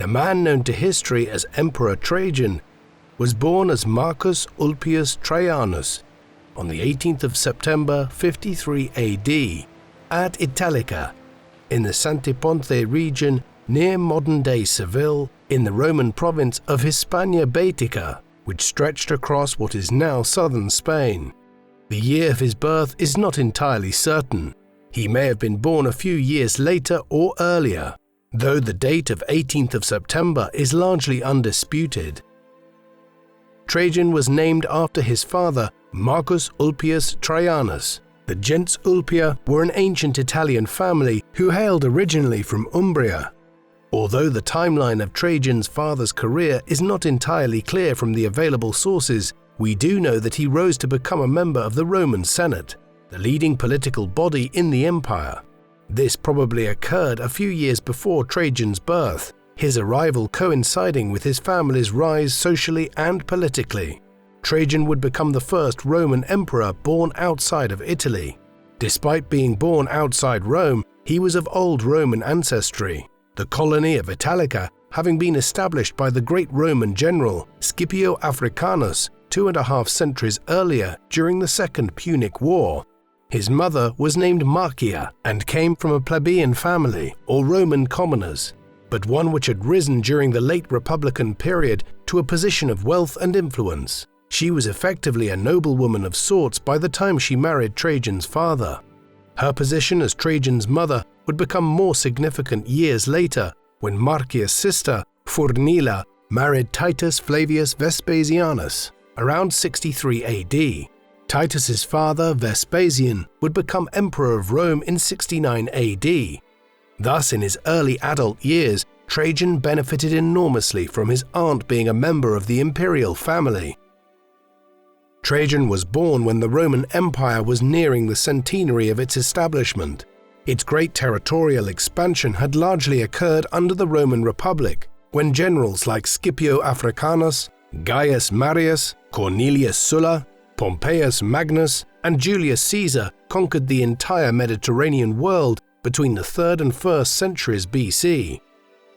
the man known to history as Emperor Trajan, was born as Marcus Ulpius Traianus on the 18th of September 53 AD at Italica in the Santiponce region near modern-day Seville in the Roman province of Hispania Baetica, which stretched across what is now southern Spain. The year of his birth is not entirely certain. He may have been born a few years later or earlier, though the date of 18th of September is largely undisputed. Trajan was named after his father, Marcus Ulpius Traianus. The gens Ulpia were an ancient Italian family who hailed originally from Umbria. Although the timeline of Trajan's father's career is not entirely clear from the available sources, we do know that he rose to become a member of the Roman Senate, the leading political body in the empire. This probably occurred a few years before Trajan's birth, his arrival coinciding with his family's rise socially and politically. Trajan would become the first Roman emperor born outside of Italy. Despite being born outside Rome, he was of old Roman ancestry, the colony of Italica having been established by the great Roman general Scipio Africanus 2.5 centuries earlier during the Second Punic War. His mother was named Marcia and came from a plebeian family, or Roman commoners, but one which had risen during the late Republican period to a position of wealth and influence. She was effectively a noblewoman of sorts by the time she married Trajan's father. Her position as Trajan's mother would become more significant years later when Marcia's sister, Furnilla, married Titus Flavius Vespasianus around 63 AD. Titus's father, Vespasian, would become emperor of Rome in 69 AD. Thus, in his early adult years, Trajan benefited enormously from his aunt being a member of the imperial family. Trajan was born when the Roman Empire was nearing the centenary of its establishment. Its great territorial expansion had largely occurred under the Roman Republic, when generals like Scipio Africanus, Gaius Marius, Cornelius Sulla, Pompeius Magnus, and Julius Caesar conquered the entire Mediterranean world between the 3rd and 1st centuries BC.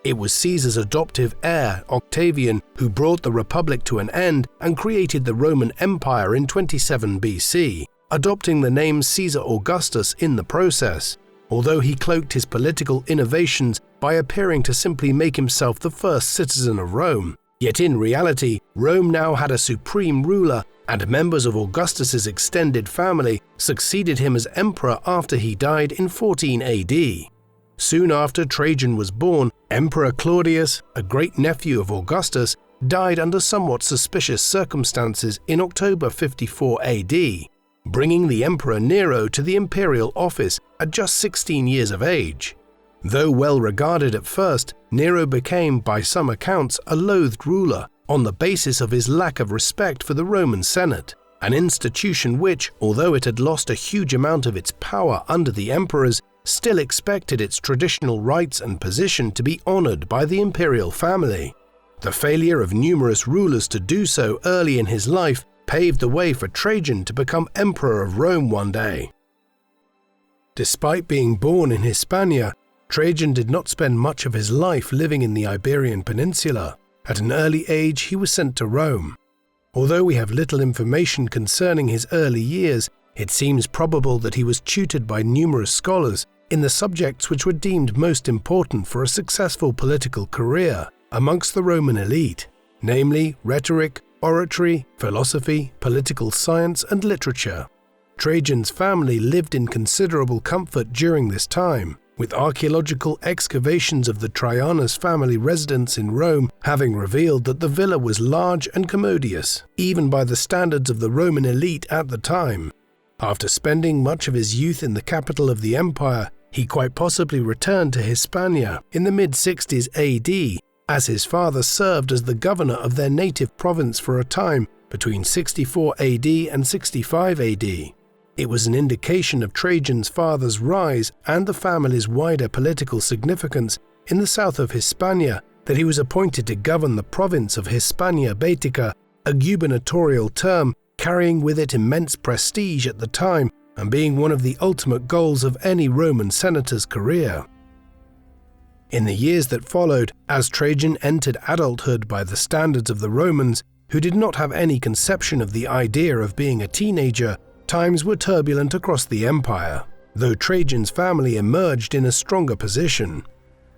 It was Caesar's adoptive heir, Octavian, who brought the Republic to an end and created the Roman Empire in 27 BC, adopting the name Caesar Augustus in the process, although he cloaked his political innovations by appearing to simply make himself the first citizen of Rome. Yet in reality, Rome now had a supreme ruler, and members of Augustus's extended family succeeded him as emperor after he died in 14 AD. Soon after Trajan was born, Emperor Claudius, a great-nephew of Augustus, died under somewhat suspicious circumstances in October 54 AD, bringing the Emperor Nero to the imperial office at just 16 years of age. Though well regarded at first, Nero became, by some accounts, a loathed ruler on the basis of his lack of respect for the Roman Senate, an institution which, although it had lost a huge amount of its power under the emperors, still expected its traditional rights and position to be honored by the imperial family. The failure of numerous rulers to do so early in his life paved the way for Trajan to become emperor of Rome one day. Despite being born in Hispania, Trajan did not spend much of his life living in the Iberian Peninsula. At an early age, he was sent to Rome. Although we have little information concerning his early years, it seems probable that he was tutored by numerous scholars in the subjects which were deemed most important for a successful political career amongst the Roman elite, namely rhetoric, oratory, philosophy, political science, and literature. Trajan's family lived in considerable comfort during this time, with archaeological excavations of the Traianus family residence in Rome having revealed that the villa was large and commodious, even by the standards of the Roman elite at the time. After spending much of his youth in the capital of the empire, he quite possibly returned to Hispania in the mid-60s AD, as his father served as the governor of their native province for a time between 64 AD and 65 AD. It was an indication of Trajan's father's rise and the family's wider political significance in the south of Hispania that he was appointed to govern the province of Hispania Baetica, a gubernatorial term carrying with it immense prestige at the time and being one of the ultimate goals of any Roman senator's career. In the years that followed, as Trajan entered adulthood by the standards of the Romans, who did not have any conception of the idea of being a teenager, times were turbulent across the empire, though Trajan's family emerged in a stronger position.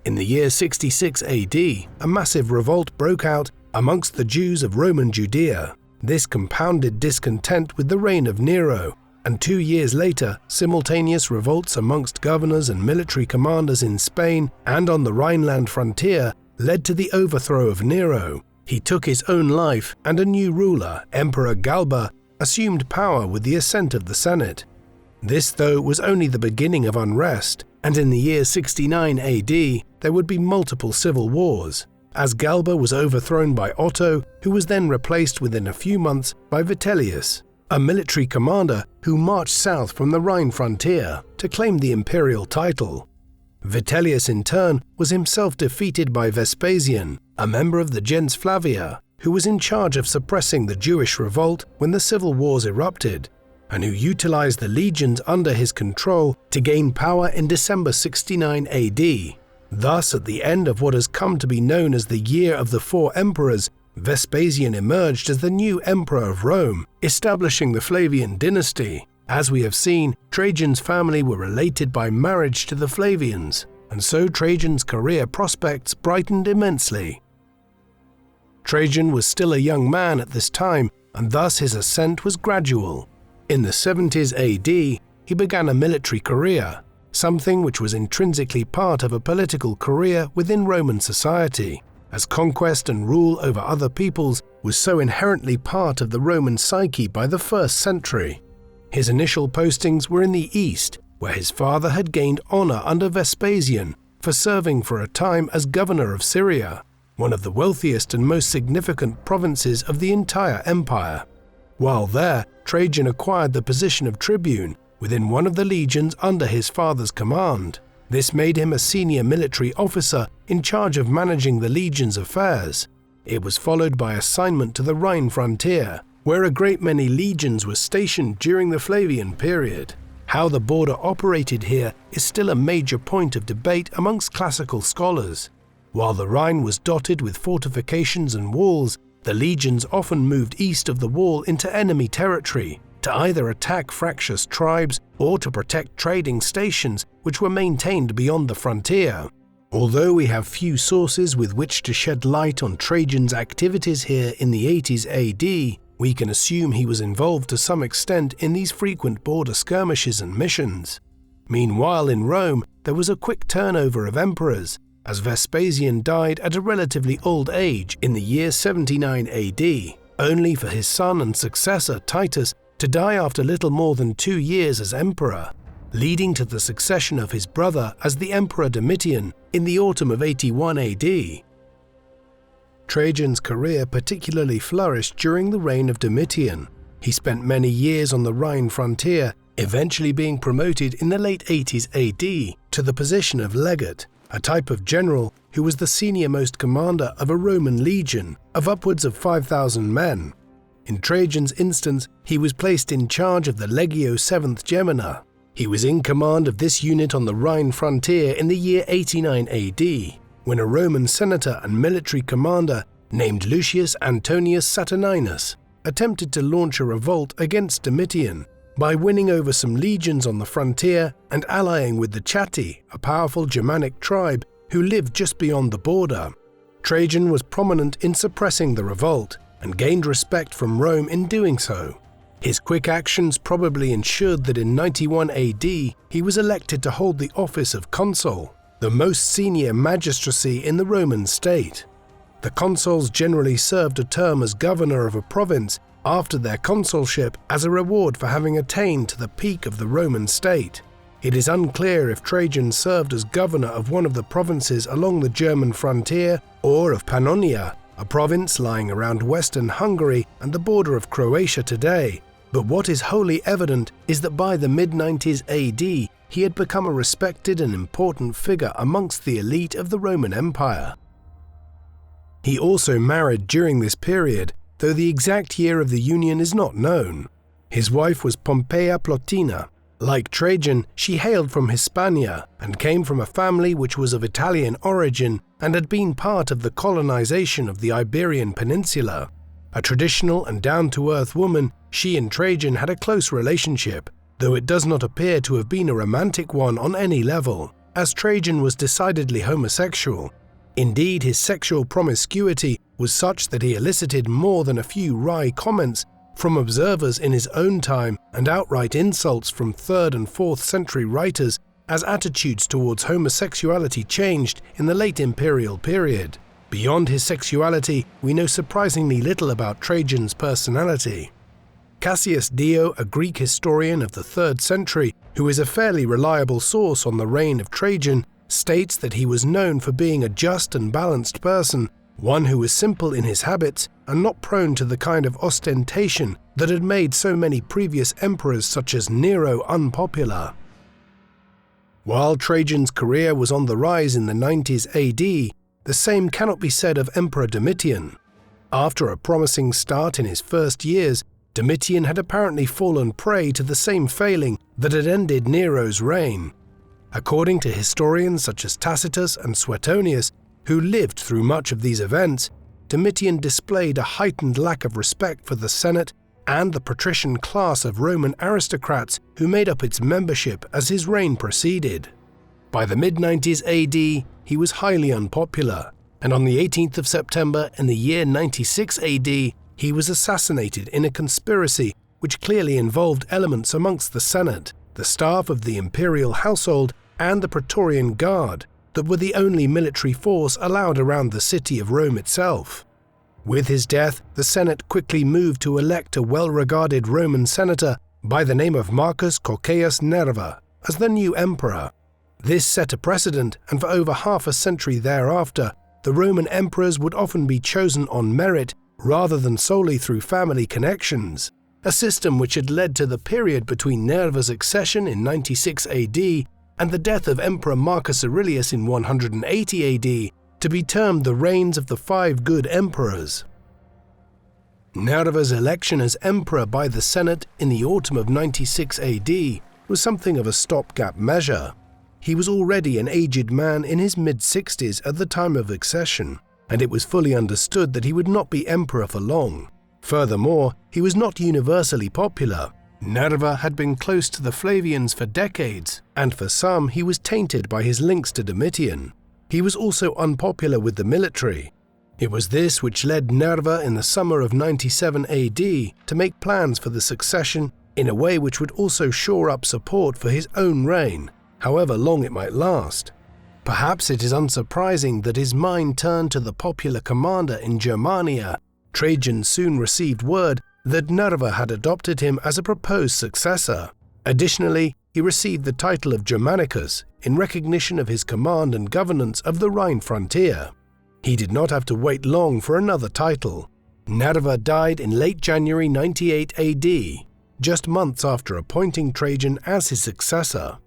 In the year 66 AD, a massive revolt broke out amongst the Jews of Roman Judea. This compounded discontent with the reign of Nero, and 2 years later, simultaneous revolts amongst governors and military commanders in Spain and on the Rhineland frontier led to the overthrow of Nero. He took his own life, and a new ruler, Emperor Galba, assumed power with the assent of the Senate. This, though, was only the beginning of unrest, and in the year 69 AD, there would be multiple civil wars, as Galba was overthrown by Otto, who was then replaced within a few months by Vitellius, a military commander who marched south from the Rhine frontier to claim the imperial title. Vitellius, in turn, was himself defeated by Vespasian, a member of the gens Flavia, who was in charge of suppressing the Jewish revolt when the civil wars erupted, and who utilized the legions under his control to gain power in December 69 AD. Thus, at the end of what has come to be known as the Year of the Four Emperors, Vespasian emerged as the new emperor of Rome, establishing the Flavian dynasty. As we have seen, Trajan's family were related by marriage to the Flavians, and so Trajan's career prospects brightened immensely. Trajan was still a young man at this time, and thus his ascent was gradual. In the 70s AD, he began a military career, something which was intrinsically part of a political career within Roman society, as conquest and rule over other peoples was so inherently part of the Roman psyche by the 1st century. His initial postings were in the east, where his father had gained honor under Vespasian for serving for a time as governor of Syria, one of the wealthiest and most significant provinces of the entire empire. While there, Trajan acquired the position of tribune within one of the legions under his father's command. This made him a senior military officer in charge of managing the legion's affairs. It was followed by assignment to the Rhine frontier, where a great many legions were stationed during the Flavian period. How the border operated here is still a major point of debate amongst classical scholars. While the Rhine was dotted with fortifications and walls, the legions often moved east of the wall into enemy territory, to either attack fractious tribes or to protect trading stations which were maintained beyond the frontier. Although we have few sources with which to shed light on Trajan's activities here in the 80s AD, we can assume he was involved to some extent in these frequent border skirmishes and missions. Meanwhile, in Rome, there was a quick turnover of emperors, as Vespasian died at a relatively old age in the year 79 AD, only for his son and successor Titus to die after little more than 2 years as emperor, leading to the succession of his brother as the Emperor Domitian in the autumn of 81 AD. Trajan's career particularly flourished during the reign of Domitian. He spent many years on the Rhine frontier, eventually being promoted in the late 80s AD to the position of legate, a type of general who was the senior-most commander of a Roman legion of upwards of 5,000 men. In Trajan's instance, he was placed in charge of the Legio 7th Gemina. He was in command of this unit on the Rhine frontier in the year 89 AD, when a Roman senator and military commander named Lucius Antonius Saturninus attempted to launch a revolt against Domitian by winning over some legions on the frontier and allying with the Chatti, a powerful Germanic tribe who lived just beyond the border. Trajan was prominent in suppressing the revolt and gained respect from Rome in doing so. His quick actions probably ensured that in 91 AD he was elected to hold the office of consul, the most senior magistracy in the Roman state. The consuls generally served a term as governor of a province after their consulship as a reward for having attained to the peak of the Roman state. It is unclear if Trajan served as governor of one of the provinces along the German frontier or of Pannonia, a province lying around western Hungary and the border of Croatia today. But what is wholly evident is that by the mid-90s AD, he had become a respected and important figure amongst the elite of the Roman Empire. He also married during this period, though the exact year of the union is not known. His wife was Pompeia Plotina, Like Trajan, she hailed from Hispania and came from a family which was of Italian origin and had been part of the colonization of the Iberian Peninsula. A traditional and down-to-earth woman, she and Trajan had a close relationship, though it does not appear to have been a romantic one on any level, as Trajan was decidedly homosexual. Indeed, his sexual promiscuity was such that he elicited more than a few wry comments from observers in his own time and outright insults from 3rd and 4th century writers as attitudes towards homosexuality changed in the late imperial period. Beyond his sexuality, we know surprisingly little about Trajan's personality. Cassius Dio, a Greek historian of the 3rd century, who is a fairly reliable source on the reign of Trajan, states that he was known for being a just and balanced person, one who was simple in his habits and not prone to the kind of ostentation that had made so many previous emperors such as Nero unpopular. While Trajan's career was on the rise in the 90s AD, the same cannot be said of Emperor Domitian. After a promising start in his first years, Domitian had apparently fallen prey to the same failing that had ended Nero's reign. According to historians such as Tacitus and Suetonius, who lived through much of these events, Domitian displayed a heightened lack of respect for the Senate and the patrician class of Roman aristocrats who made up its membership as his reign proceeded. By the mid-90s AD, he was highly unpopular, and on the 18th of September in the year 96 AD, he was assassinated in a conspiracy which clearly involved elements amongst the Senate, the staff of the imperial household, and the Praetorian Guard, that were the only military force allowed around the city of Rome itself. With his death, the Senate quickly moved to elect a well-regarded Roman senator by the name of Marcus Ulpius Nerva as the new emperor. This set a precedent, and for over half a century thereafter, the Roman emperors would often be chosen on merit rather than solely through family connections, a system which had led to the period between Nerva's accession in 96 AD and the death of Emperor Marcus Aurelius in 180 AD to be termed the reigns of the 5 good emperors. Nerva's election as emperor by the Senate in the autumn of 96 AD was something of a stopgap measure. He was already an aged man in his mid-60s at the time of accession, and it was fully understood that he would not be emperor for long. Furthermore, he was not universally popular. Nerva had been close to the Flavians for decades, and for some he was tainted by his links to Domitian. He was also unpopular with the military. It was this which led Nerva in the summer of 97 AD to make plans for the succession in a way which would also shore up support for his own reign, however long it might last. Perhaps it is unsurprising that his mind turned to the popular commander in Germania. Trajan soon received word that Nerva had adopted him as a proposed successor. Additionally, he received the title of Germanicus in recognition of his command and governance of the Rhine frontier. He did not have to wait long for another title. Nerva died in late January 98 AD, just months after appointing Trajan as his successor.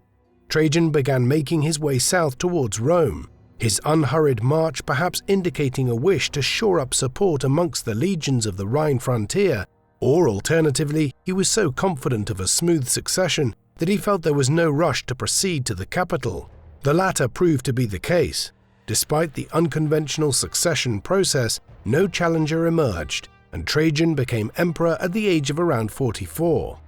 Trajan began making his way south towards Rome, his unhurried march perhaps indicating a wish to shore up support amongst the legions of the Rhine frontier, or alternatively, he was so confident of a smooth succession that he felt there was no rush to proceed to the capital. The latter proved to be the case. Despite the unconventional succession process, no challenger emerged, and Trajan became emperor at the age of around 44.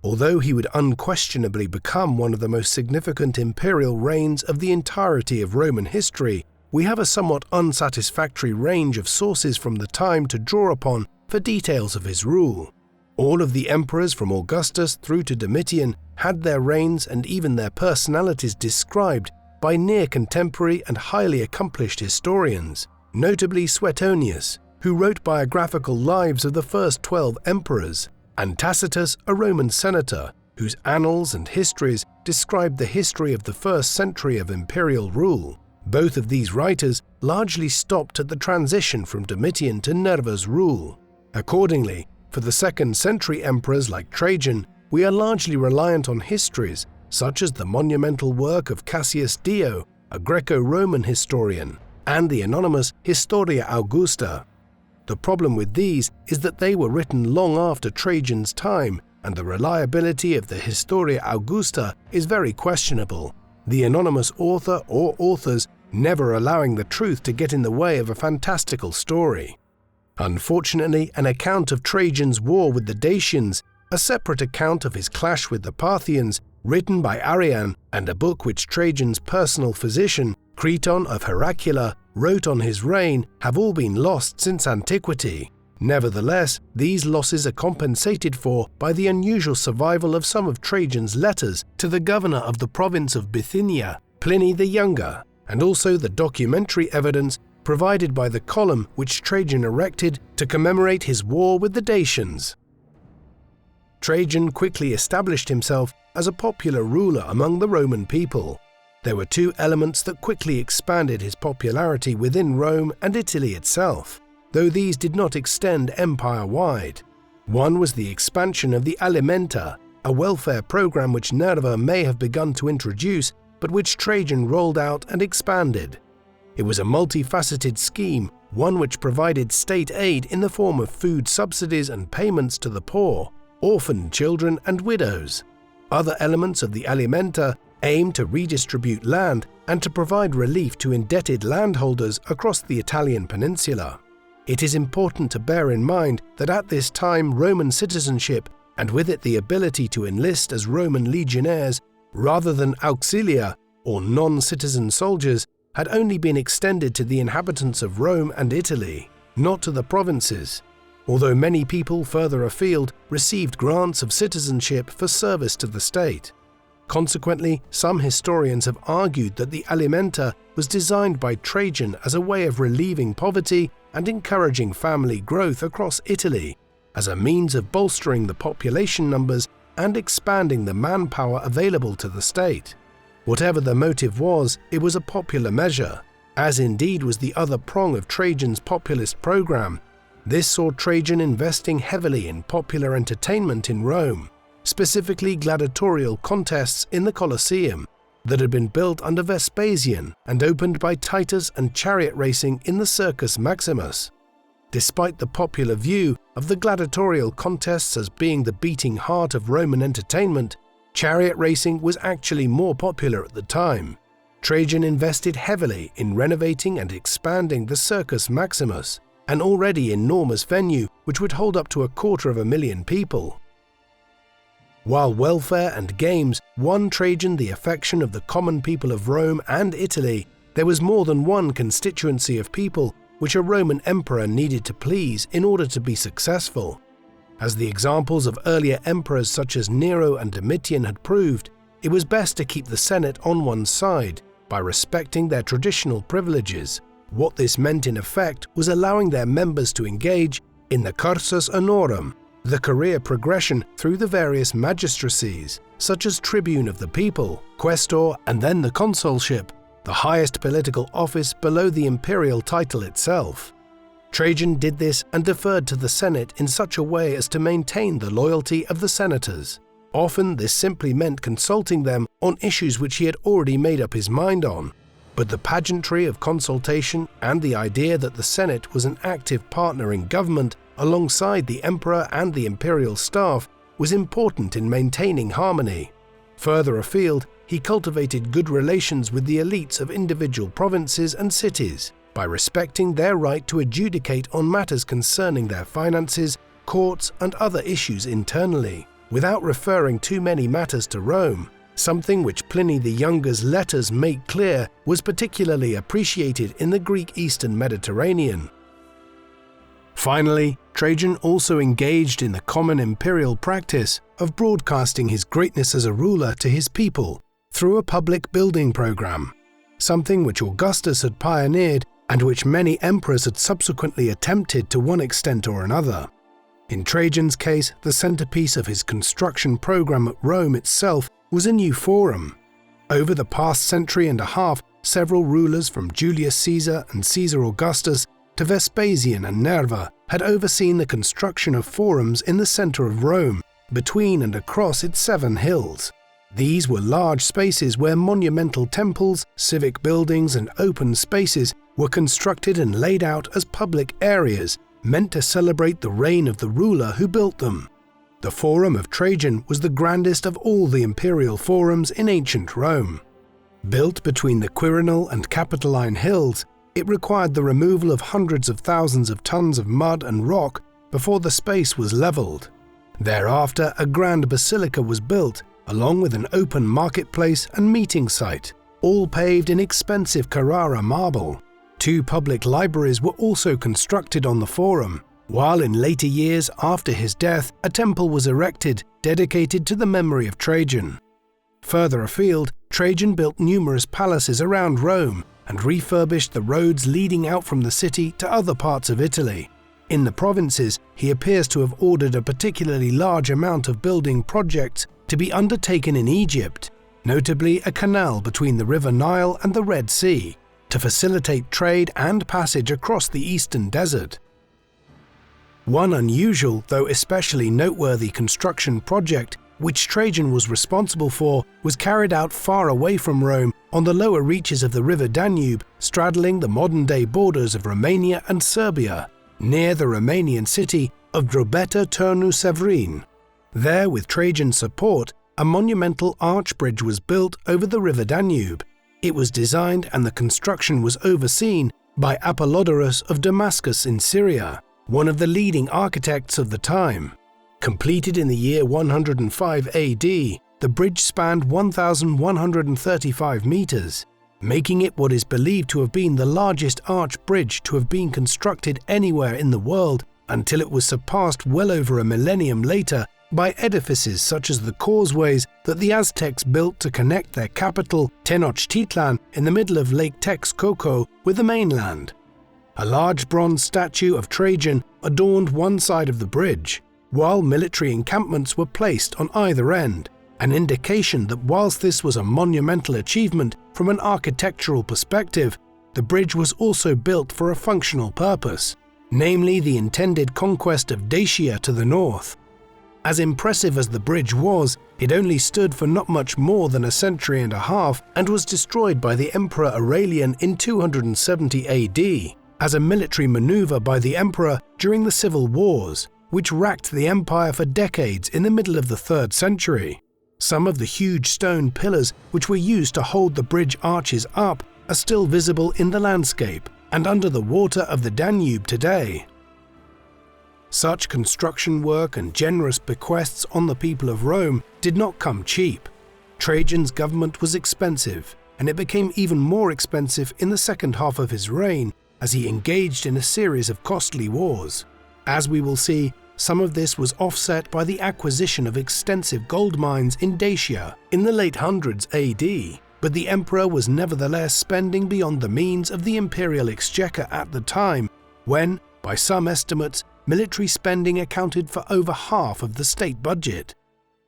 Although he would unquestionably become one of the most significant imperial reigns of the entirety of Roman history, we have a somewhat unsatisfactory range of sources from the time to draw upon for details of his rule. All of the emperors from Augustus through to Domitian had their reigns and even their personalities described by near contemporary and highly accomplished historians, notably Suetonius, who wrote biographical lives of the first 12 emperors, and Tacitus, a Roman senator, whose annals and histories described the history of the first century of imperial rule. Both of these writers largely stopped at the transition from Domitian to Nerva's rule. Accordingly, for the 2nd century emperors like Trajan, we are largely reliant on histories such as the monumental work of Cassius Dio, a Greco-Roman historian, and the anonymous Historia Augusta. The problem with these is that they were written long after Trajan's time, and the reliability of the Historia Augusta is very questionable, the anonymous author or authors never allowing the truth to get in the way of a fantastical story. Unfortunately, an account of Trajan's war with the Dacians, a separate account of his clash with the Parthians, written by Arrian, and a book which Trajan's personal physician, Creton of Heracula, wrote on his reign have all been lost since antiquity. Nevertheless, these losses are compensated for by the unusual survival of some of Trajan's letters to the governor of the province of Bithynia, Pliny the Younger, and also the documentary evidence provided by the column which Trajan erected to commemorate his war with the Dacians. Trajan quickly established himself as a popular ruler among the Roman people. There were two elements that quickly expanded his popularity within Rome and Italy itself, though these did not extend empire-wide. One was the expansion of the alimenta, a welfare program which Nerva may have begun to introduce, but which Trajan rolled out and expanded. It was a multifaceted scheme, one which provided state aid in the form of food subsidies and payments to the poor, orphaned children and widows. Other elements of the alimenta aimed to redistribute land and to provide relief to indebted landholders across the Italian peninsula. It is important to bear in mind that at this time Roman citizenship, and with it the ability to enlist as Roman legionaries rather than auxilia or non-citizen soldiers, had only been extended to the inhabitants of Rome and Italy, not to the provinces, although many people further afield received grants of citizenship for service to the state. Consequently, some historians have argued that the alimenta was designed by Trajan as a way of relieving poverty and encouraging family growth across Italy, as a means of bolstering the population numbers and expanding the manpower available to the state. Whatever the motive was, it was a popular measure, as indeed was the other prong of Trajan's populist program. This saw Trajan investing heavily in popular entertainment in Rome, specifically gladiatorial contests in the Colosseum that had been built under Vespasian and opened by Titus, and chariot racing in the Circus Maximus. Despite the popular view of the gladiatorial contests as being the beating heart of Roman entertainment, chariot racing was actually more popular at the time. Trajan invested heavily in renovating and expanding the Circus Maximus, an already enormous venue which would hold up to 250,000 people. While welfare and games won Trajan the affection of the common people of Rome and Italy, there was more than one constituency of people which a Roman emperor needed to please in order to be successful. As the examples of earlier emperors such as Nero and Domitian had proved, it was best to keep the Senate on one side by respecting their traditional privileges. What this meant in effect was allowing their members to engage in the cursus honorum, the career progression through the various magistracies, such as tribune of the people, questor, and then the consulship, the highest political office below the imperial title itself. Trajan did this and deferred to the Senate in such a way as to maintain the loyalty of the senators. Often this simply meant consulting them on issues which he had already made up his mind on. But the pageantry of consultation and the idea that the Senate was an active partner in government alongside the emperor and the imperial staff was important in maintaining harmony. Further afield, he cultivated good relations with the elites of individual provinces and cities by respecting their right to adjudicate on matters concerning their finances, courts, and other issues internally, without referring too many matters to Rome, something which Pliny the Younger's letters make clear was particularly appreciated in the Greek Eastern Mediterranean. Finally, Trajan also engaged in the common imperial practice of broadcasting his greatness as a ruler to his people through a public building program, something which Augustus had pioneered and which many emperors had subsequently attempted to one extent or another. In Trajan's case, the centerpiece of his construction program at Rome itself was a new forum. Over the past century and a half, several rulers from Julius Caesar and Caesar Augustus to Vespasian and Nerva had overseen the construction of forums in the center of Rome, between and across its 7 hills. These were large spaces where monumental temples, civic buildings, and open spaces were constructed and laid out as public areas meant to celebrate the reign of the ruler who built them. The Forum of Trajan was the grandest of all the imperial forums in ancient Rome. Built between the Quirinal and Capitoline hills, it required the removal of hundreds of thousands of tons of mud and rock before the space was leveled. Thereafter, a grand basilica was built, along with an open marketplace and meeting site, all paved in expensive Carrara marble. 2 public libraries were also constructed on the Forum, while in later years after his death, a temple was erected dedicated to the memory of Trajan. Further afield, Trajan built numerous palaces around Rome and refurbished the roads leading out from the city to other parts of Italy. In the provinces, he appears to have ordered a particularly large amount of building projects to be undertaken in Egypt, notably a canal between the River Nile and the Red Sea, to facilitate trade and passage across the eastern desert. One unusual, though especially noteworthy construction project which Trajan was responsible for was carried out far away from Rome on the lower reaches of the river Danube, straddling the modern-day borders of Romania and Serbia, near the Romanian city of Drobeta Turnul Severin. There, with Trajan's support, a monumental arch bridge was built over the river Danube. It was designed and the construction was overseen by Apollodorus of Damascus in Syria, one of the leading architects of the time. Completed in the year 105 AD, the bridge spanned 1,135 meters, making it what is believed to have been the largest arch bridge to have been constructed anywhere in the world until it was surpassed well over a millennium later by edifices such as the causeways that the Aztecs built to connect their capital, Tenochtitlan, in the middle of Lake Texcoco with the mainland. A large bronze statue of Trajan adorned one side of the bridge, while military encampments were placed on either end, an indication that whilst this was a monumental achievement from an architectural perspective, the bridge was also built for a functional purpose, namely the intended conquest of Dacia to the north. As impressive as the bridge was, it only stood for not much more than a century and a half and was destroyed by the Emperor Aurelian in 270 AD as a military maneuver by the emperor during the civil wars, which racked the empire for decades in the middle of the 3rd century. Some of the huge stone pillars which were used to hold the bridge arches up are still visible in the landscape and under the water of the Danube today. Such construction work and generous bequests on the people of Rome did not come cheap. Trajan's government was expensive, and it became even more expensive in the second half of his reign as he engaged in a series of costly wars. As we will see, some of this was offset by the acquisition of extensive gold mines in Dacia in the late hundreds AD, but the emperor was nevertheless spending beyond the means of the imperial exchequer at the time, when, by some estimates, military spending accounted for over half of the state budget.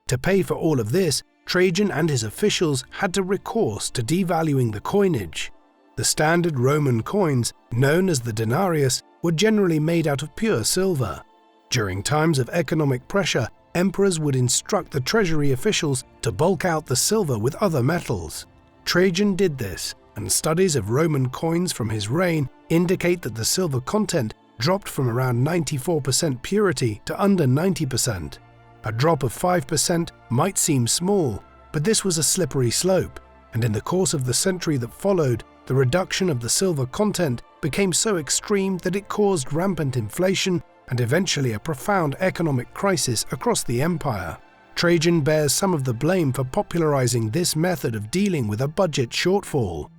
To pay for all of this, Trajan and his officials had to recourse to devaluing the coinage. The standard Roman coins, known as the denarius, were generally made out of pure silver. During times of economic pressure, emperors would instruct the treasury officials to bulk out the silver with other metals. Trajan did this, and studies of Roman coins from his reign indicate that the silver content dropped from around 94% purity to under 90%. A drop of 5% might seem small, but this was a slippery slope, and in the course of the century that followed, the reduction of the silver content became so extreme that it caused rampant inflation and eventually a profound economic crisis across the empire. Trajan bears some of the blame for popularizing this method of dealing with a budget shortfall.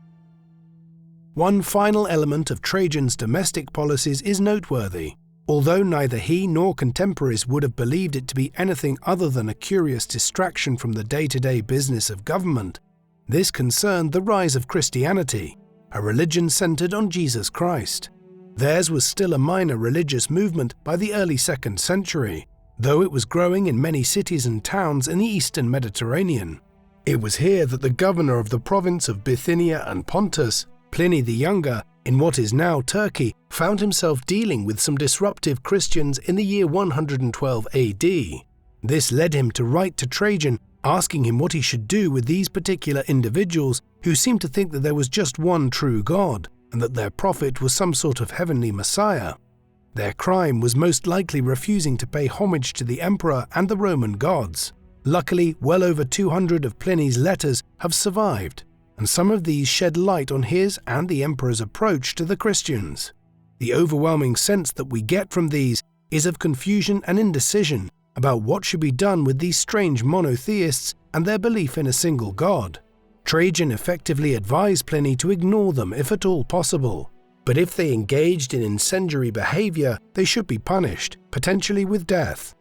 One final element of Trajan's domestic policies is noteworthy. Although neither he nor contemporaries would have believed it to be anything other than a curious distraction from the day-to-day business of government, this concerned the rise of Christianity, a religion centered on Jesus Christ. Theirs was still a minor religious movement by the early 2nd century, though it was growing in many cities and towns in the eastern Mediterranean. It was here that the governor of the province of Bithynia and Pontus, Pliny the Younger, in what is now Turkey, found himself dealing with some disruptive Christians in the year 112 AD. This led him to write to Trajan asking him what he should do with these particular individuals who seemed to think that there was just one true God and that their prophet was some sort of heavenly Messiah. Their crime was most likely refusing to pay homage to the emperor and the Roman gods. Luckily, well over 200 of Pliny's letters have survived, and some of these shed light on his and the emperor's approach to the Christians. The overwhelming sense that we get from these is of confusion and indecision about what should be done with these strange monotheists and their belief in a single god. Trajan effectively advised Pliny to ignore them if at all possible, but if they engaged in incendiary behavior, they should be punished, potentially with death.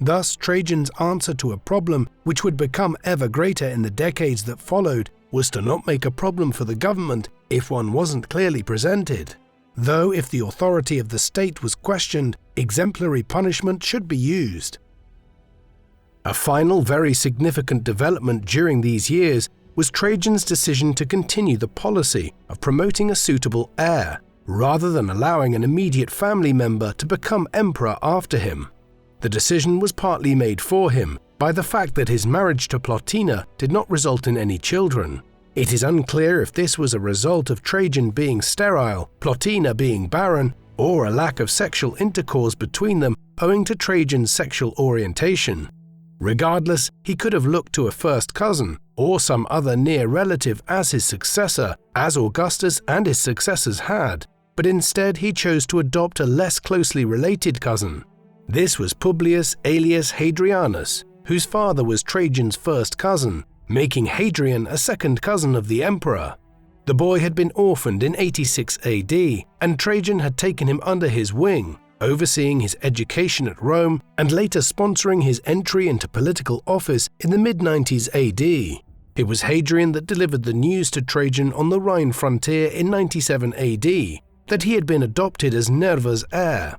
Thus, Trajan's answer to a problem which would become ever greater in the decades that followed was to not make a problem for the government if one wasn't clearly presented. Though if the authority of the state was questioned, exemplary punishment should be used. A final very significant development during these years was Trajan's decision to continue the policy of promoting a suitable heir, rather than allowing an immediate family member to become emperor after him. The decision was partly made for him by the fact that his marriage to Plotina did not result in any children. It is unclear if this was a result of Trajan being sterile, Plotina being barren, or a lack of sexual intercourse between them owing to Trajan's sexual orientation. Regardless, he could have looked to a first cousin or some other near relative as his successor, as Augustus and his successors had, but instead he chose to adopt a less closely related cousin. This was Publius alias Hadrianus, whose father was Trajan's first cousin, making Hadrian a second cousin of the emperor. The boy had been orphaned in 86 AD, and Trajan had taken him under his wing, overseeing his education at Rome and later sponsoring his entry into political office in the mid-90s AD. It was Hadrian that delivered the news to Trajan on the Rhine frontier in 97 AD that he had been adopted as Nerva's heir.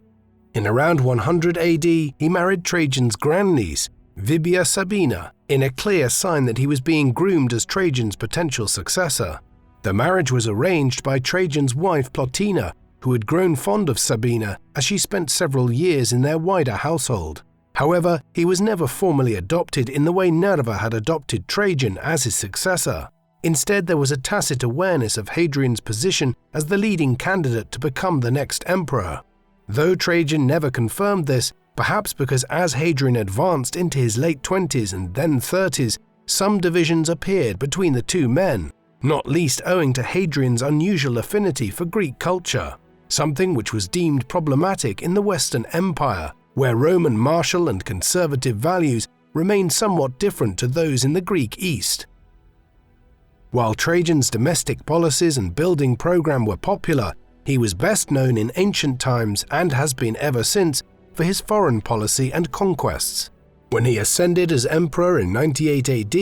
In around 100 AD, he married Trajan's grandniece, Vibia Sabina, in a clear sign that he was being groomed as Trajan's potential successor. The marriage was arranged by Trajan's wife Plotina, who had grown fond of Sabina as she spent several years in their wider household. However, he was never formally adopted in the way Nerva had adopted Trajan as his successor. Instead, there was a tacit awareness of Hadrian's position as the leading candidate to become the next emperor. Though Trajan never confirmed this, perhaps because as Hadrian advanced into his late 20s and then 30s, some divisions appeared between the two men, not least owing to Hadrian's unusual affinity for Greek culture, something which was deemed problematic in the Western Empire, where Roman martial and conservative values remained somewhat different to those in the Greek East. While Trajan's domestic policies and building program were popular, he was best known in ancient times and has been ever since for his foreign policy and conquests. When he ascended as emperor in 98 AD,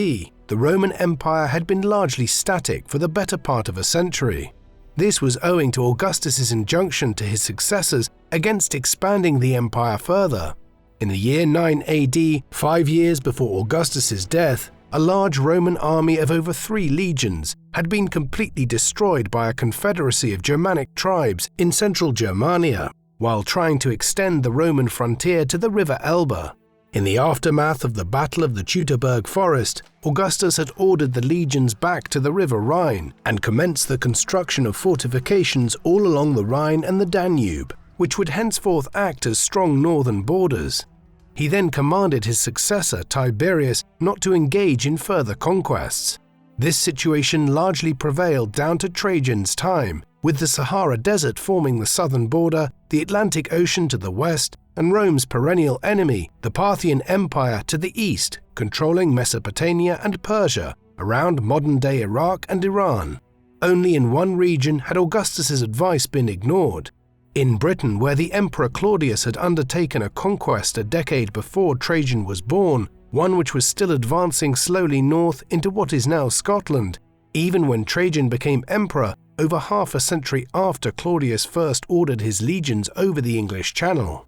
the Roman Empire had been largely static for the better part of a century. This was owing to Augustus's injunction to his successors against expanding the empire further. In the year 9 AD, 5 years before Augustus's death, a large Roman army of over 3 legions had been completely destroyed by a confederacy of Germanic tribes in central Germania, while trying to extend the Roman frontier to the river Elbe. In the aftermath of the Battle of the Teutoburg Forest, Augustus had ordered the legions back to the river Rhine and commenced the construction of fortifications all along the Rhine and the Danube, which would henceforth act as strong northern borders. He then commanded his successor, Tiberius, not to engage in further conquests. This situation largely prevailed down to Trajan's time, with the Sahara Desert forming the southern border, the Atlantic Ocean to the west, and Rome's perennial enemy, the Parthian Empire, to the east, controlling Mesopotamia and Persia, around modern-day Iraq and Iran. Only in one region had Augustus's advice been ignored. In Britain, where the Emperor Claudius had undertaken a conquest a decade before Trajan was born, one which was still advancing slowly north into what is now Scotland, even when Trajan became emperor over half a century after Claudius first ordered his legions over the English Channel.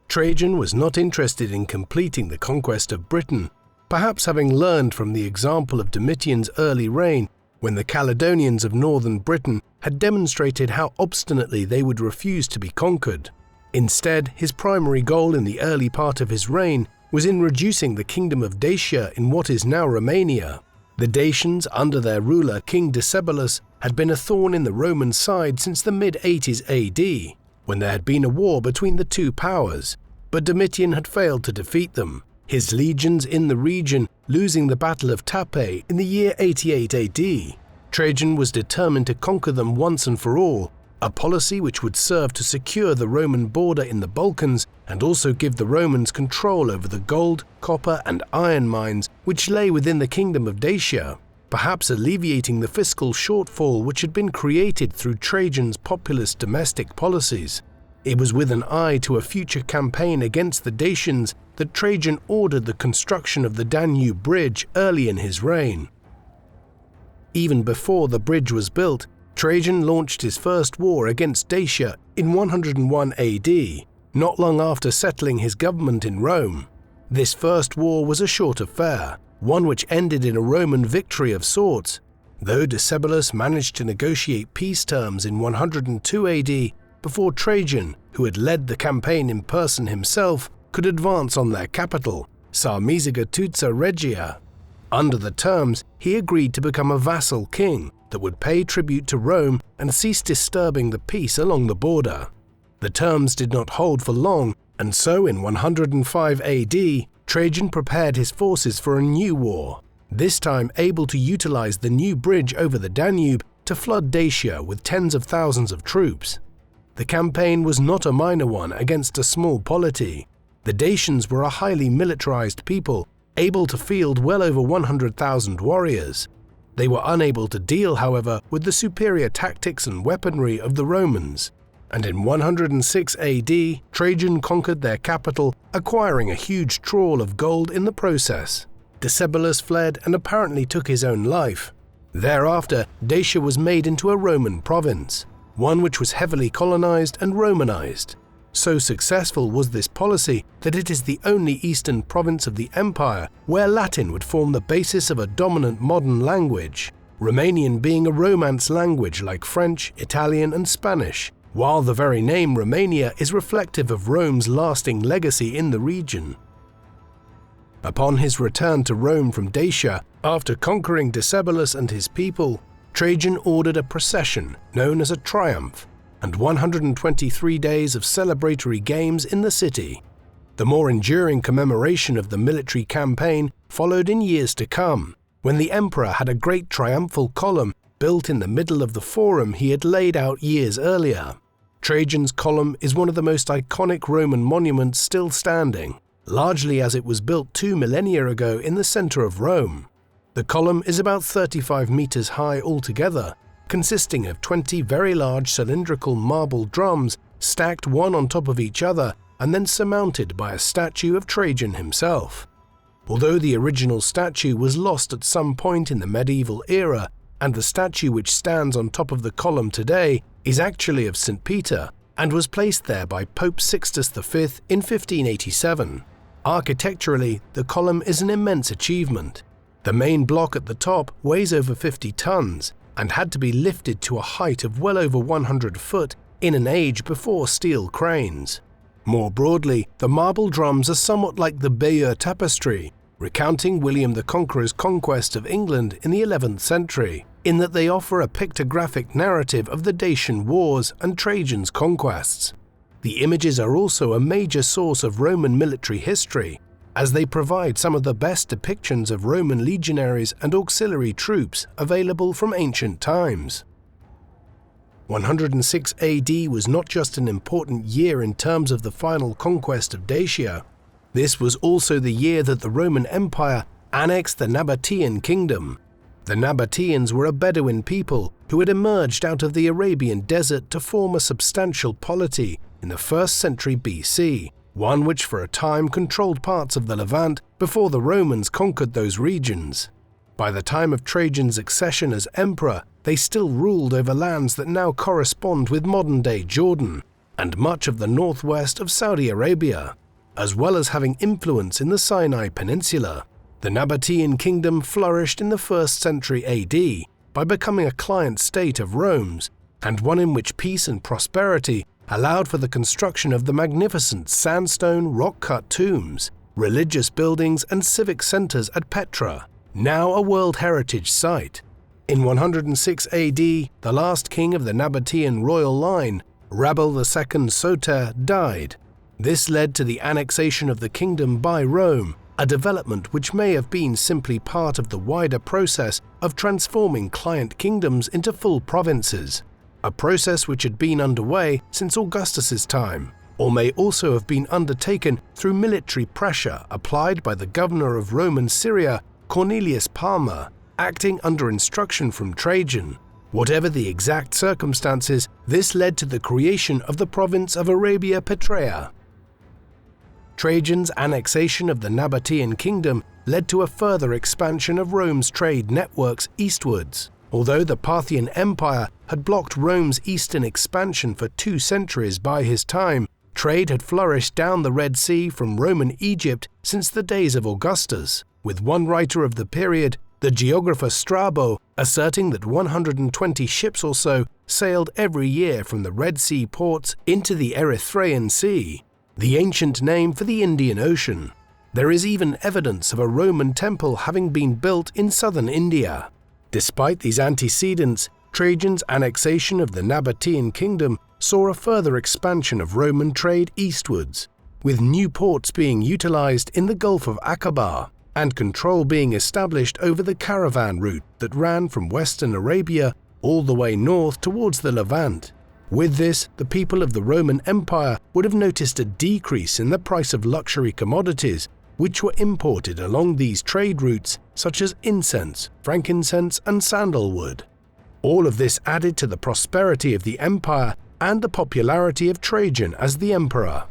Trajan was not interested in completing the conquest of Britain, perhaps having learned from the example of Domitian's early reign, when the Caledonians of northern Britain had demonstrated how obstinately they would refuse to be conquered. Instead, his primary goal in the early part of his reign was in reducing the kingdom of Dacia in what is now Romania. The Dacians, under their ruler King Decebalus, had been a thorn in the Roman side since the mid-80s AD. when there had been a war between the two powers, but Domitian had failed to defeat them, his legions in the region losing the Battle of Tapae in the year 88 AD. Trajan was determined to conquer them once and for all, a policy which would serve to secure the Roman border in the Balkans and also give the Romans control over the gold, copper and iron mines which lay within the kingdom of Dacia, perhaps alleviating the fiscal shortfall which had been created through Trajan's populist domestic policies. It was with an eye to a future campaign against the Dacians that Trajan ordered the construction of the Danube Bridge early in his reign. Even before the bridge was built, Trajan launched his first war against Dacia in 101 AD, not long after settling his government in Rome. This first war was a short affair, one which ended in a Roman victory of sorts, though Decebalus managed to negotiate peace terms in 102 AD before Trajan, who had led the campaign in person himself, could advance on their capital, Sarmizegetusa Regia. Under the terms, he agreed to become a vassal king that would pay tribute to Rome and cease disturbing the peace along the border. The terms did not hold for long, and so in 105 AD, Trajan prepared his forces for a new war, this time able to utilize the new bridge over the Danube to flood Dacia with tens of thousands of troops. The campaign was not a minor one against a small polity. The Dacians were a highly militarized people, able to field well over 100,000 warriors. They were unable to deal, however, with the superior tactics and weaponry of the Romans, and in 106 AD, Trajan conquered their capital, acquiring a huge trawl of gold in the process. Decebalus fled and apparently took his own life. Thereafter, Dacia was made into a Roman province, one which was heavily colonized and Romanized. So successful was this policy that it is the only eastern province of the empire where Latin would form the basis of a dominant modern language, Romanian being a Romance language like French, Italian and Spanish, while the very name Romania is reflective of Rome's lasting legacy in the region. Upon his return to Rome from Dacia, after conquering Decebalus and his people, Trajan ordered a procession known as a triumph, and 123 days of celebratory games in the city. The more enduring commemoration of the military campaign followed in years to come, when the emperor had a great triumphal column built in the middle of the forum he had laid out years earlier. Trajan's column is one of the most iconic Roman monuments still standing, largely as it was built 2 millennia ago in the center of Rome. The column is about 35 meters high altogether, consisting of 20 very large cylindrical marble drums stacked one on top of each other and then surmounted by a statue of Trajan himself. Although the original statue was lost at some point in the medieval era, and the statue which stands on top of the column today is actually of St. Peter and was placed there by Pope Sixtus V in 1587. Architecturally, the column is an immense achievement. The main block at the top weighs over 50 tons, and had to be lifted to a height of well over 100 foot in an age before steel cranes. More broadly, the marble drums are somewhat like the Bayeux tapestry, recounting William the Conqueror's conquest of England in the 11th century, in that they offer a pictographic narrative of the Dacian Wars and Trajan's conquests. The images are also a major source of Roman military history, as they provide some of the best depictions of Roman legionaries and auxiliary troops available from ancient times. 106 AD was not just an important year in terms of the final conquest of Dacia. This was also the year that the Roman Empire annexed the Nabatean kingdom. The Nabateans were a Bedouin people who had emerged out of the Arabian desert to form a substantial polity in the 1st century BC, one which for a time controlled parts of the Levant before the Romans conquered those regions. By the time of Trajan's accession as emperor, they still ruled over lands that now correspond with modern-day Jordan and much of the northwest of Saudi Arabia, as well as having influence in the Sinai Peninsula. The Nabatean kingdom flourished in the 1st century AD by becoming a client state of Rome's, and one in which peace and prosperity allowed for the construction of the magnificent sandstone rock-cut tombs, religious buildings and civic centers at Petra, now a World Heritage Site. In 106 AD, the last king of the Nabatean royal line, Rabel II Soter, died. This led to the annexation of the kingdom by Rome, a development which may have been simply part of the wider process of transforming client kingdoms into full provinces, a process which had been underway since Augustus's time, or may also have been undertaken through military pressure applied by the governor of Roman Syria, Cornelius Palma, acting under instruction from Trajan. Whatever the exact circumstances, this led to the creation of the province of Arabia Petraea. Trajan's annexation of the Nabatean kingdom led to a further expansion of Rome's trade networks eastwards. Although the Parthian Empire had blocked Rome's eastern expansion for 2 centuries by his time, trade had flourished down the Red Sea from Roman Egypt since the days of Augustus, with one writer of the period, the geographer Strabo, asserting that 120 ships or so sailed every year from the Red Sea ports into the Erythraean Sea, the ancient name for the Indian Ocean. There is even evidence of a Roman temple having been built in southern India. Despite these antecedents, Trajan's annexation of the Nabatean kingdom saw a further expansion of Roman trade eastwards, with new ports being utilized in the Gulf of Aqaba, and control being established over the caravan route that ran from western Arabia all the way north towards the Levant. With this, the people of the Roman Empire would have noticed a decrease in the price of luxury commodities which were imported along these trade routes, such as incense, frankincense, and sandalwood. All of this added to the prosperity of the empire and the popularity of Trajan as the emperor.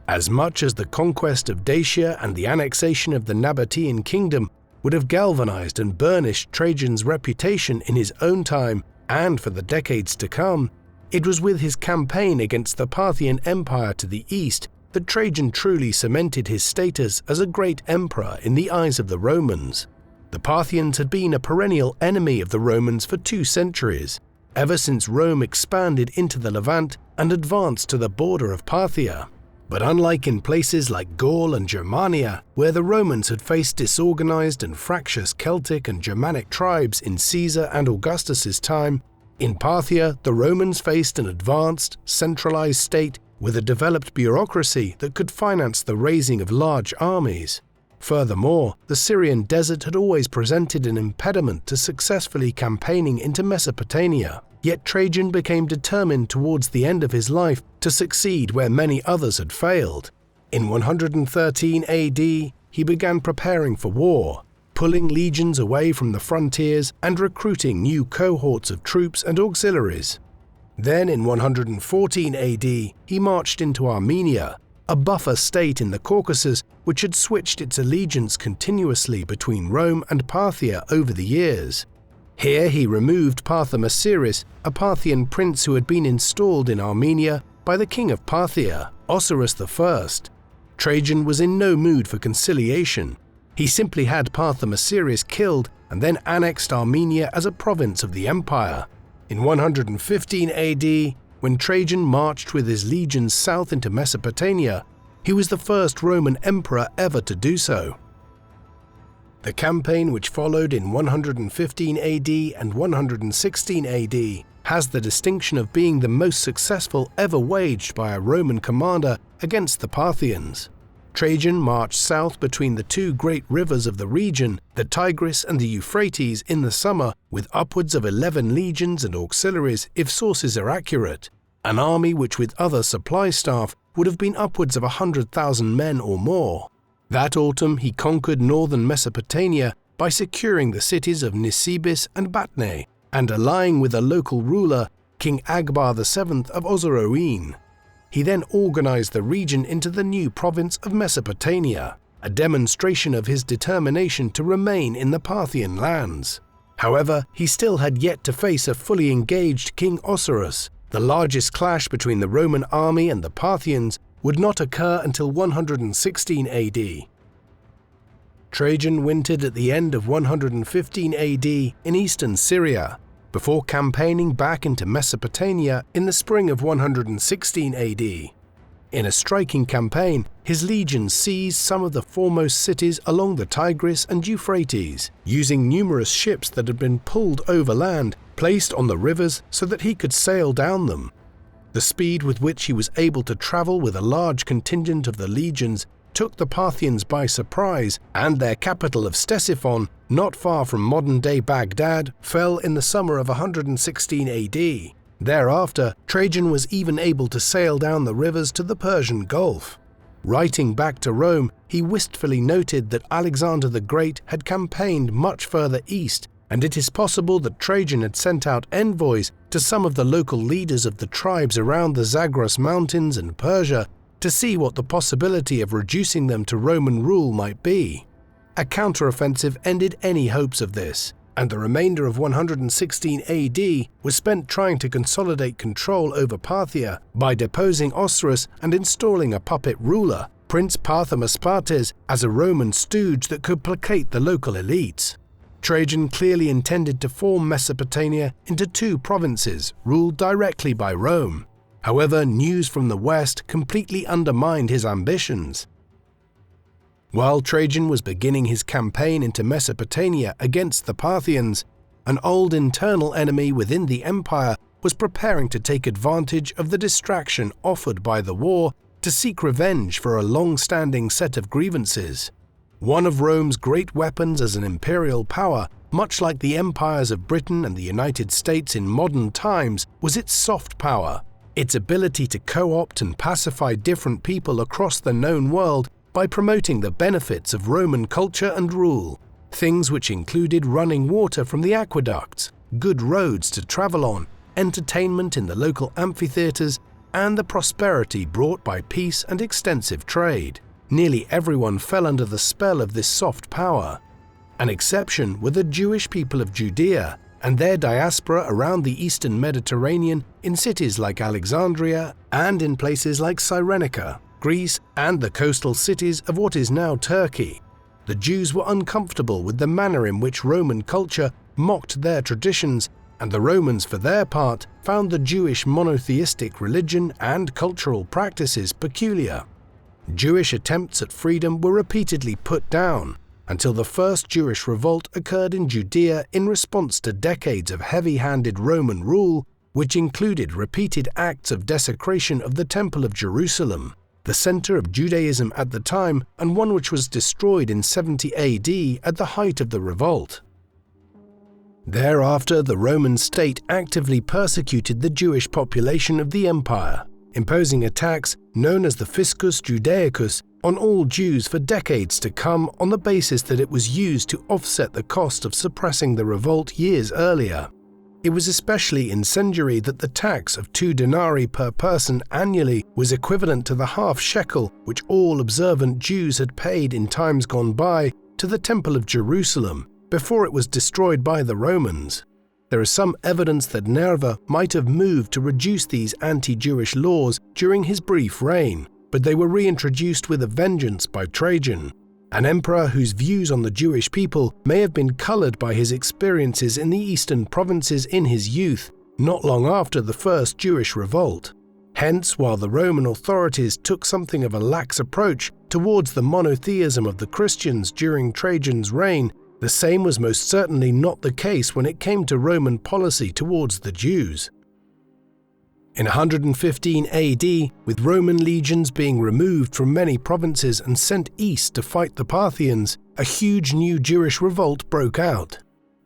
As much as the conquest of Dacia and the annexation of the Nabatean kingdom would have galvanized and burnished Trajan's reputation in his own time and for the decades to come, it was with his campaign against the Parthian Empire to the east that Trajan truly cemented his status as a great emperor in the eyes of the Romans. The Parthians had been a perennial enemy of the Romans for 2 centuries, ever since Rome expanded into the Levant and advanced to the border of Parthia. But unlike in places like Gaul and Germania, where the Romans had faced disorganized and fractious Celtic and Germanic tribes in Caesar and Augustus's time, in Parthia the Romans faced an advanced, centralized state with a developed bureaucracy that could finance the raising of large armies. Furthermore, the Syrian desert had always presented an impediment to successfully campaigning into Mesopotamia. Yet Trajan became determined towards the end of his life to succeed where many others had failed. In 113 AD, he began preparing for war, pulling legions away from the frontiers and recruiting new cohorts of troops and auxiliaries. Then in 114 AD, he marched into Armenia, a buffer state in the Caucasus which had switched its allegiance continuously between Rome and Parthia over the years. Here he removed Parthomasiris, a Parthian prince who had been installed in Armenia by the king of Parthia, Osiris I. Trajan was in no mood for conciliation. He simply had Parthomasiris killed and then annexed Armenia as a province of the empire. In 115 AD, when Trajan marched with his legions south into Mesopotamia, he was the first Roman emperor ever to do so. The campaign which followed in 115 AD and 116 AD has the distinction of being the most successful ever waged by a Roman commander against the Parthians. Trajan marched south between the 2 great rivers of the region, the Tigris and the Euphrates, in the summer with upwards of 11 legions and auxiliaries if sources are accurate, an army which with other supply staff would have been upwards of 100,000 men or more. That autumn he conquered northern Mesopotamia by securing the cities of Nisibis and Batne and allying with a local ruler, King Agbar VII of Osroene. He then organized the region into the new province of Mesopotamia, a demonstration of his determination to remain in the Parthian lands. However, he still had yet to face a fully engaged King Osiris. The largest clash between the Roman army and the Parthians would not occur until 116 AD. Trajan wintered at the end of 115 AD in eastern Syria, before campaigning back into Mesopotamia in the spring of 116 AD. In a striking campaign, his legions seized some of the foremost cities along the Tigris and Euphrates, using numerous ships that had been pulled overland, placed on the rivers so that he could sail down them. The speed with which he was able to travel with a large contingent of the legions took the Parthians by surprise, and their capital of Ctesiphon, not far from modern-day Baghdad, fell in the summer of 116 AD. Thereafter, Trajan was even able to sail down the rivers to the Persian Gulf. Writing back to Rome, he wistfully noted that Alexander the Great had campaigned much further east, and it is possible that Trajan had sent out envoys to some of the local leaders of the tribes around the Zagros Mountains and Persia to see what the possibility of reducing them to Roman rule might be. A counteroffensive ended any hopes of this, and the remainder of 116 AD was spent trying to consolidate control over Parthia by deposing Osirus and installing a puppet ruler, Prince Parthamaspates, as a Roman stooge that could placate the local elites. Trajan clearly intended to form Mesopotamia into two provinces ruled directly by Rome. However, news from the west completely undermined his ambitions. While Trajan was beginning his campaign into Mesopotamia against the Parthians, an old internal enemy within the empire was preparing to take advantage of the distraction offered by the war to seek revenge for a long-standing set of grievances. One of Rome's great weapons as an imperial power, much like the empires of Britain and the United States in modern times, was its soft power, its ability to co-opt and pacify different people across the known world by promoting the benefits of Roman culture and rule, things which included running water from the aqueducts, good roads to travel on, entertainment in the local amphitheaters, and the prosperity brought by peace and extensive trade. Nearly everyone fell under the spell of this soft power. An exception were the Jewish people of Judea and their diaspora around the eastern Mediterranean in cities like Alexandria and in places like Cyrenaica, Greece, and the coastal cities of what is now Turkey. The Jews were uncomfortable with the manner in which Roman culture mocked their traditions, and the Romans, for their part, found the Jewish monotheistic religion and cultural practices peculiar. Jewish attempts at freedom were repeatedly put down, until the first Jewish revolt occurred in Judea in response to decades of heavy-handed Roman rule, which included repeated acts of desecration of the Temple of Jerusalem, the center of Judaism at the time and one which was destroyed in 70 AD at the height of the revolt. Thereafter, the Roman state actively persecuted the Jewish population of the empire, imposing a tax known as the Fiscus Judaicus on all Jews for decades to come on the basis that it was used to offset the cost of suppressing the revolt years earlier. It was especially incendiary that the tax of 2 denarii per person annually was equivalent to the half shekel which all observant Jews had paid in times gone by to the Temple of Jerusalem before it was destroyed by the Romans. There is some evidence that Nerva might have moved to reduce these anti-Jewish laws during his brief reign, but they were reintroduced with a vengeance by Trajan, an emperor whose views on the Jewish people may have been colored by his experiences in the eastern provinces in his youth, not long after the first Jewish revolt. Hence, while the Roman authorities took something of a lax approach towards the monotheism of the Christians during Trajan's reign, the same was most certainly not the case when it came to Roman policy towards the Jews. In 115 AD, with Roman legions being removed from many provinces and sent east to fight the Parthians, a huge new Jewish revolt broke out.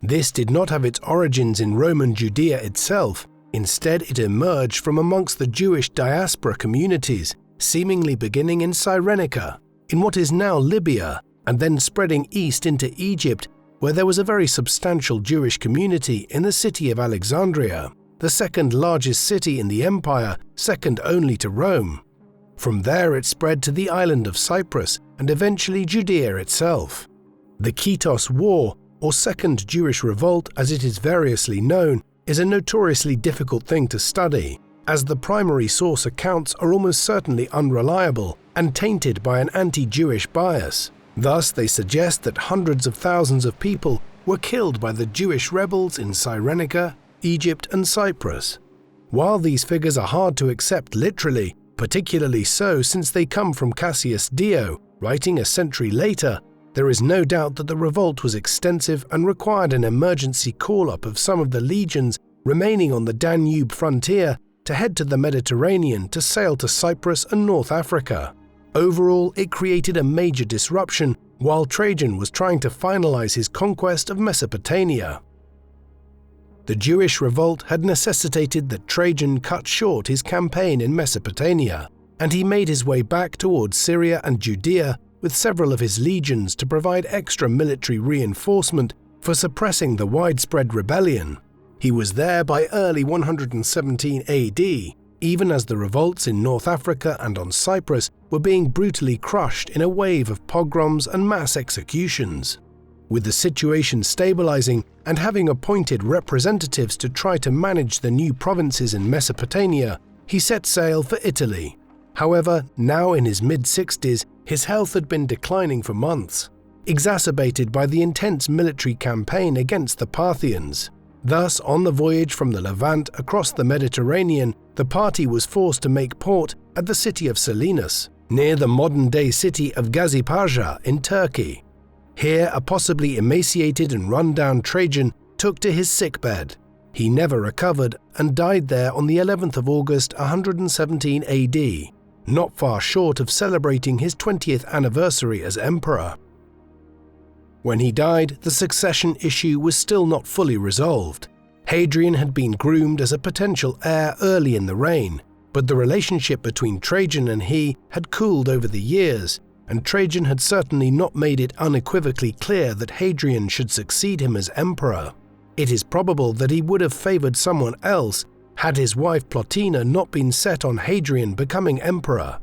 This did not have its origins in Roman Judea itself. Instead, it emerged from amongst the Jewish diaspora communities, seemingly beginning in Cyrenaica, in what is now Libya, and then spreading east into Egypt, where there was a very substantial Jewish community in the city of Alexandria, the second largest city in the empire, second only to Rome. From there it spread to the island of Cyprus and eventually Judea itself. The Kitos War, or Second Jewish Revolt as it is variously known, is a notoriously difficult thing to study, as the primary source accounts are almost certainly unreliable and tainted by an anti-Jewish bias. Thus, they suggest that hundreds of thousands of people were killed by the Jewish rebels in Cyrenaica, Egypt, and Cyprus. While these figures are hard to accept literally, particularly so since they come from Cassius Dio, writing a century later, there is no doubt that the revolt was extensive and required an emergency call-up of some of the legions remaining on the Danube frontier to head to the Mediterranean to sail to Cyprus and North Africa. Overall, it created a major disruption while Trajan was trying to finalize his conquest of Mesopotamia. The Jewish revolt had necessitated that Trajan cut short his campaign in Mesopotamia, and he made his way back towards Syria and Judea with several of his legions to provide extra military reinforcement for suppressing the widespread rebellion. He was there by early 117 AD, even as the revolts in North Africa and on Cyprus were being brutally crushed in a wave of pogroms and mass executions. With the situation stabilizing and having appointed representatives to try to manage the new provinces in Mesopotamia, he set sail for Italy. However, now in his mid-60s, his health had been declining for months, exacerbated by the intense military campaign against the Parthians. Thus, on the voyage from the Levant across the Mediterranean, the party was forced to make port at the city of Selinus, near the modern-day city of Gazipaşa in Turkey. Here, a possibly emaciated and run-down Trajan took to his sickbed. He never recovered and died there on the 11th of August 117 AD, not far short of celebrating his 20th anniversary as emperor. When he died, the succession issue was still not fully resolved. Hadrian had been groomed as a potential heir early in the reign, but the relationship between Trajan and he had cooled over the years, and Trajan had certainly not made it unequivocally clear that Hadrian should succeed him as emperor. It is probable that he would have favored someone else had his wife Plotina not been set on Hadrian becoming emperor,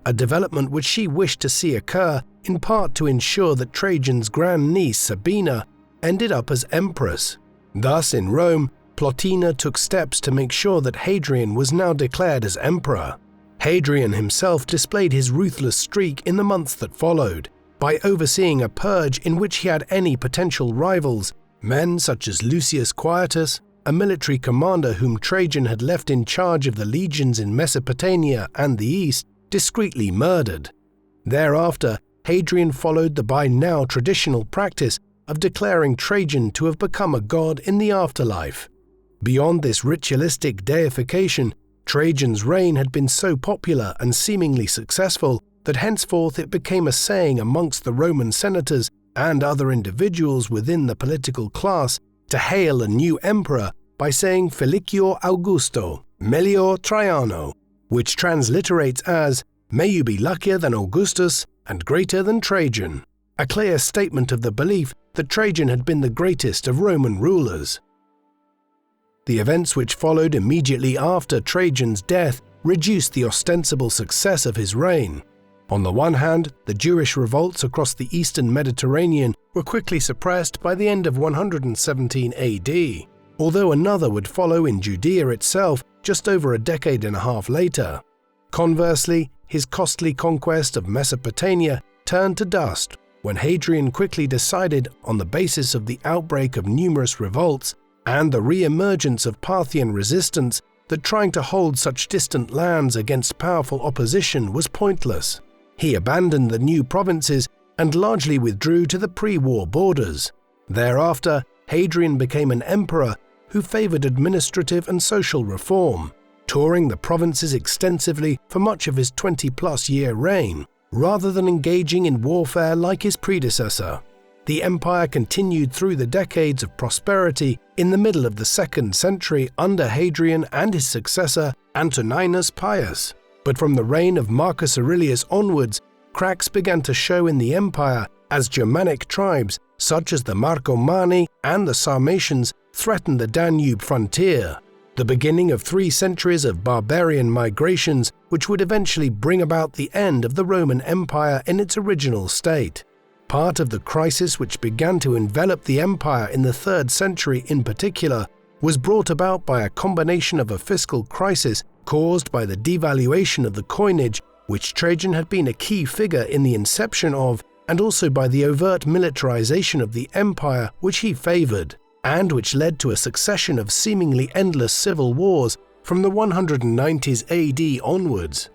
a development which she wished to see occur in part to ensure that Trajan's grandniece Sabina ended up as empress. Thus, in Rome, Plotina took steps to make sure that Hadrian was now declared as emperor. Hadrian himself displayed his ruthless streak in the months that followed, by overseeing a purge in which he had any potential rivals, men such as Lucius Quietus, a military commander whom Trajan had left in charge of the legions in Mesopotamia and the east, discreetly murdered. Thereafter, Hadrian followed the by now traditional practice of declaring Trajan to have become a god in the afterlife. Beyond this ritualistic deification, Trajan's reign had been so popular and seemingly successful that henceforth it became a saying amongst the Roman senators and other individuals within the political class to hail a new emperor by saying Felicior Augusto, Melior Traiano, which transliterates as, "May you be luckier than Augustus and greater than Trajan," a clear statement of the belief that Trajan had been the greatest of Roman rulers. The events which followed immediately after Trajan's death reduced the ostensible success of his reign. On the one hand, the Jewish revolts across the eastern Mediterranean were quickly suppressed by the end of 117 AD, although another would follow in Judea itself just over a decade and a half later. Conversely, his costly conquest of Mesopotamia turned to dust when Hadrian quickly decided, on the basis of the outbreak of numerous revolts and the re-emergence of Parthian resistance, that trying to hold such distant lands against powerful opposition was pointless. He abandoned the new provinces and largely withdrew to the pre-war borders. Thereafter, Hadrian became an emperor who favored administrative and social reform, touring the provinces extensively for much of his 20-plus year reign, rather than engaging in warfare like his predecessor. The empire continued through the decades of prosperity in the middle of the 2nd century under Hadrian and his successor Antoninus Pius. But from the reign of Marcus Aurelius onwards, cracks began to show in the empire as Germanic tribes such as the Marcomanni and the Sarmatians threatened the Danube frontier, the beginning of 3 centuries of barbarian migrations which would eventually bring about the end of the Roman Empire in its original state. Part of the crisis which began to envelop the empire in the 3rd century in particular was brought about by a combination of a fiscal crisis caused by the devaluation of the coinage, which Trajan had been a key figure in the inception of, and also by the overt militarization of the empire which he favored, and which led to a succession of seemingly endless civil wars from the 190s AD onwards.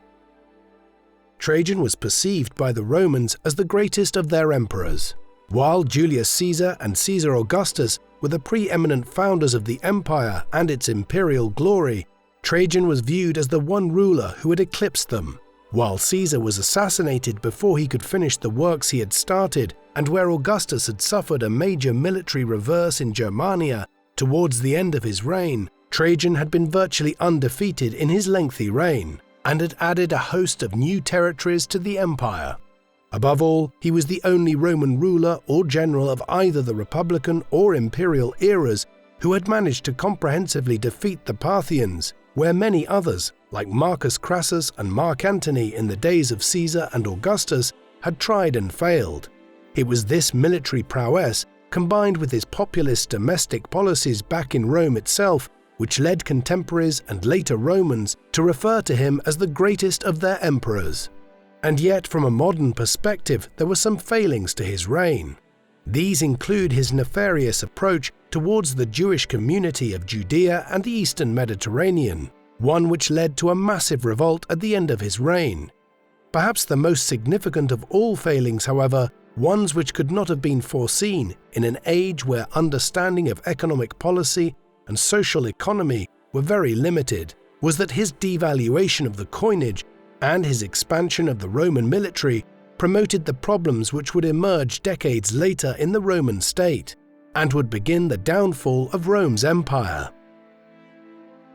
Trajan was perceived by the Romans as the greatest of their emperors. While Julius Caesar and Caesar Augustus were the preeminent founders of the empire and its imperial glory, Trajan was viewed as the one ruler who had eclipsed them, while Caesar was assassinated before he could finish the works he had started, and where Augustus had suffered a major military reverse in Germania towards the end of his reign. Trajan had been virtually undefeated in his lengthy reign, and had added a host of new territories to the empire. Above all, he was the only Roman ruler or general of either the Republican or Imperial eras who had managed to comprehensively defeat the Parthians, where many others, like Marcus Crassus and Mark Antony in the days of Caesar and Augustus, had tried and failed. It was this military prowess, combined with his populist domestic policies back in Rome itself, which led contemporaries and later Romans to refer to him as the greatest of their emperors. And yet, from a modern perspective, there were some failings to his reign. These include his nefarious approach towards the Jewish community of Judea and the Eastern Mediterranean, one which led to a massive revolt at the end of his reign. Perhaps the most significant of all failings, however, ones which could not have been foreseen in an age where understanding of economic policy and social economy were very limited, was that his devaluation of the coinage and his expansion of the Roman military promoted the problems which would emerge decades later in the Roman state, and would begin the downfall of Rome's empire.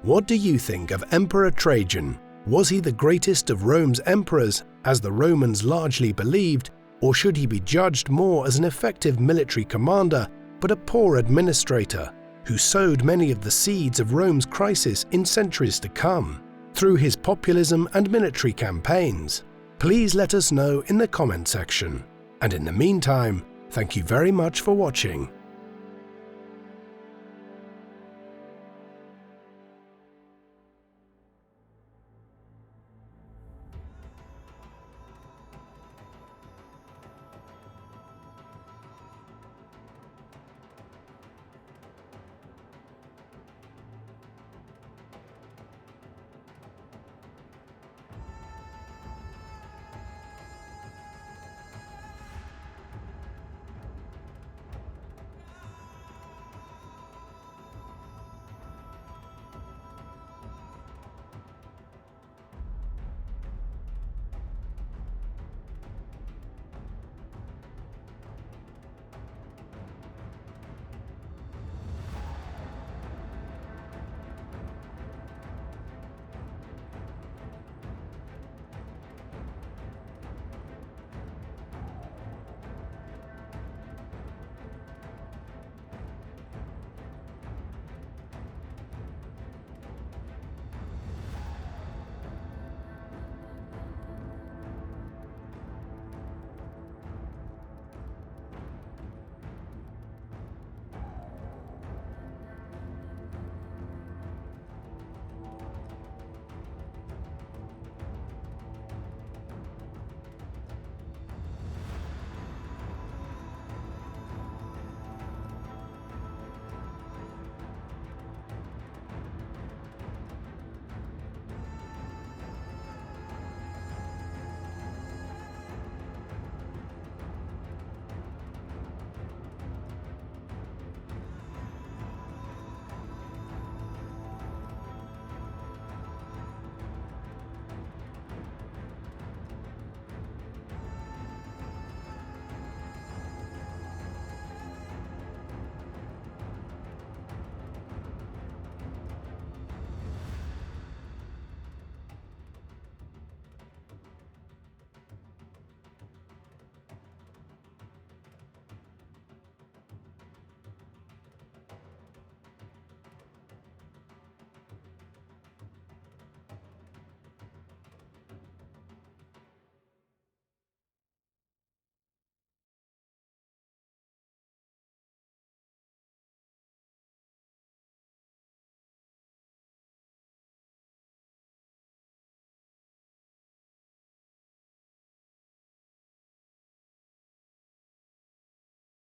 What do you think of Emperor Trajan? Was he the greatest of Rome's emperors, as the Romans largely believed, or should he be judged more as an effective military commander but a poor administrator, who sowed many of the seeds of Rome's crisis in centuries to come, through his populism and military campaigns? Please let us know in the comment section. And in the meantime, thank you very much for watching.